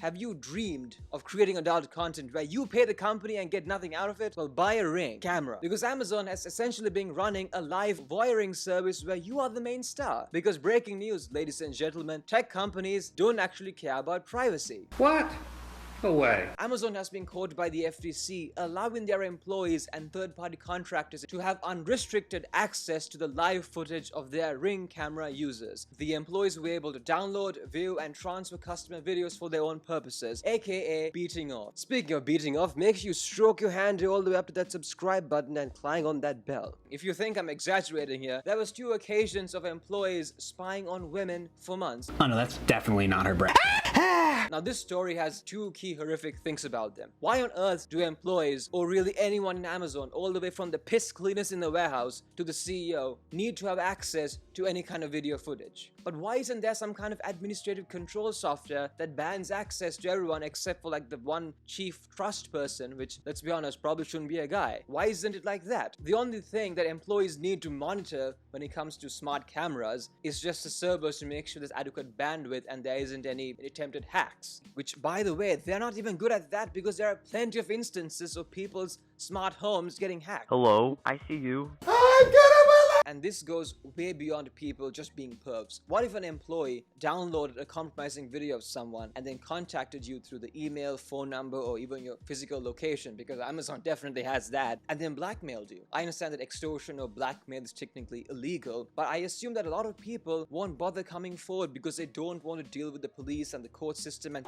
Have you dreamed of creating adult content where you pay the company and get nothing out of it? Well, buy a Ring camera, because Amazon has essentially been running a live voyeuring service where you are the main star. Because breaking news, ladies and gentlemen, tech companies don't actually care about privacy. What? No way. Amazon has been caught by the FTC allowing their employees and third-party contractors to have unrestricted access to the live footage of their Ring camera users. The employees were able to download, view, and transfer customer videos for their own purposes, aka beating off. Speaking of beating off, make sure you stroke your hand all the way up to that subscribe button and clang on that bell. If you think I'm exaggerating here, there was 2 occasions of employees spying on women for months. Oh no, that's definitely not her breath. Now this story has 2 key horrific things about them. Why on earth do employees, or really anyone in Amazon, all the way from the piss cleaners in the warehouse to the CEO, need to have access to any kind of video footage? But why isn't there some kind of administrative control software that bans access to everyone except for like the one chief trust person, which, let's be honest, probably shouldn't be a guy? Why isn't it like that? The only thing that employees need to monitor when it comes to smart cameras is just the servers to make sure there's adequate bandwidth and there isn't any attempted hacks. Which, by the way, they're not even good at that because there are plenty of instances of people's smart homes getting hacked. Hello, I see you. And this goes way beyond people just being pervs. What if an employee downloaded a compromising video of someone and then contacted you through the email, phone number, or even your physical location, because Amazon definitely has that, and then blackmailed you? I understand that extortion or blackmail is technically illegal, but I assume that a lot of people won't bother coming forward because they don't want to deal with the police and the court system, and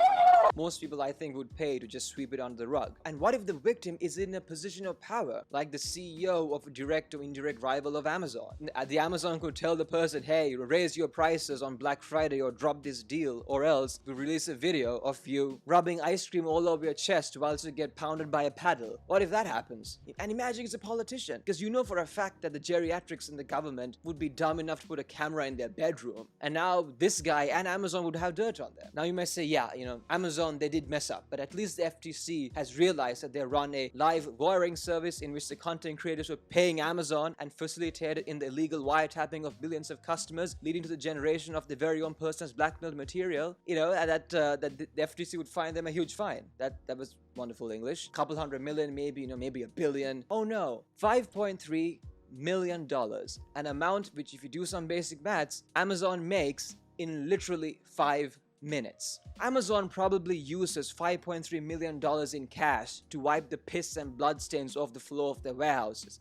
most people, I think, would pay to just sweep it under the rug. And what if the victim is in a position of power, like the CEO of a direct or indirect rival of Amazon? The Amazon could tell the person, hey, raise your prices on Black Friday or drop this deal, or else we release a video of you rubbing ice cream all over your chest whilst you get pounded by a paddle. What if that happens? And imagine it's a politician, because you know for a fact that the geriatrics in the government would be dumb enough to put a camera in their bedroom, and now this guy and Amazon would have dirt on them. Now you may say, yeah, Amazon, they did mess up, but at least the FTC has realized that they run a live voyeuring service in which the content creators were paying Amazon and facilitated in the illegal wiretapping of billions of customers, leading to the generation of the very own person's blackmailed material. That the FTC would fine them a huge fine. That was wonderful English. Couple $100 million, maybe $1 billion. Oh no, $5.3 million, an amount which, if you do some basic maths, Amazon makes in literally 5 minutes. Amazon probably uses $5.3 million in cash to wipe the piss and bloodstains off the floor of their warehouses.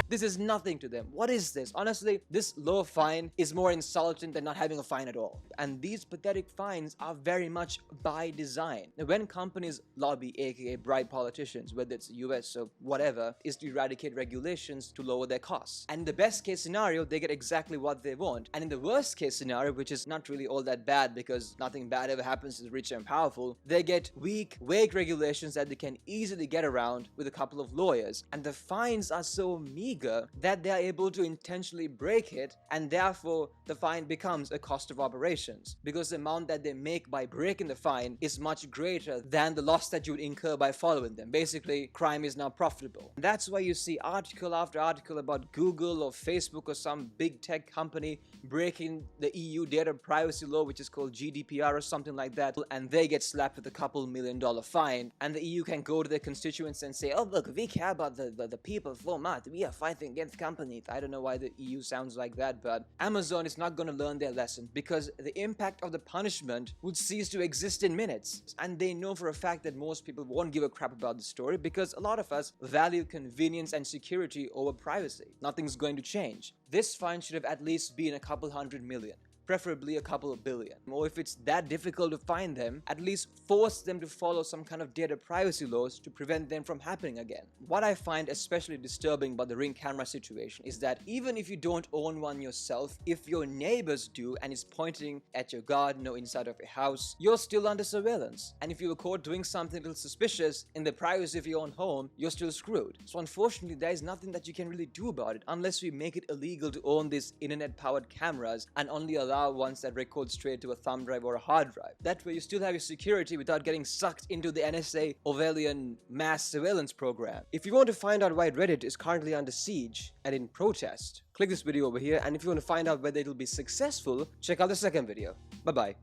This is nothing to them. What is this? Honestly, this low fine is more insulting than not having a fine at all. And these pathetic fines are very much by design. Now, when companies lobby, aka bribe politicians, whether it's the US or whatever, is to eradicate regulations to lower their costs. And in the best case scenario, they get exactly what they want. And in the worst case scenario, which is not really all that bad because nothing bad ever happens to the rich and powerful, they get weak, vague regulations that they can easily get around with a couple of lawyers. And the fines are so meager that they are able to intentionally break it, and therefore the fine becomes a cost of operations, because the amount that they make by breaking the fine is much greater than the loss that you would incur by following them. Basically, crime is now profitable. And that's why you see article after article about Google or Facebook or some big tech company breaking the EU data privacy law, which is called GDPR or something like that, and they get slapped with a couple $1 million fine, and the EU can go to their constituents and say, oh look, we care about the people so much, we are fighting against companies. I don't know why the EU sounds like that, but Amazon is not going to learn their lesson, because the impact of the punishment would cease to exist in minutes. And they know for a fact that most people won't give a crap about the story, because a lot of us value convenience and security over privacy. Nothing's going to change. This fine should have at least been a couple $100 million. Preferably a couple of billion. Or if it's that difficult to find them, at least force them to follow some kind of data privacy laws to prevent them from happening again. What I find especially disturbing about the Ring camera situation is that even if you don't own one yourself, if your neighbors do and is pointing at your garden or inside of your house, you're still under surveillance. And if you were caught doing something a little suspicious in the privacy of your own home, you're still screwed. So unfortunately, there is nothing that you can really do about it unless we make it illegal to own these internet-powered cameras and only allow ones that record straight to a thumb drive or a hard drive. That way you still have your security without getting sucked into the NSA Orwellian mass surveillance program. If you want to find out why Reddit is currently under siege and in protest, click this video over here, and if you want to find out whether it'll be successful, check out the second video. Bye bye.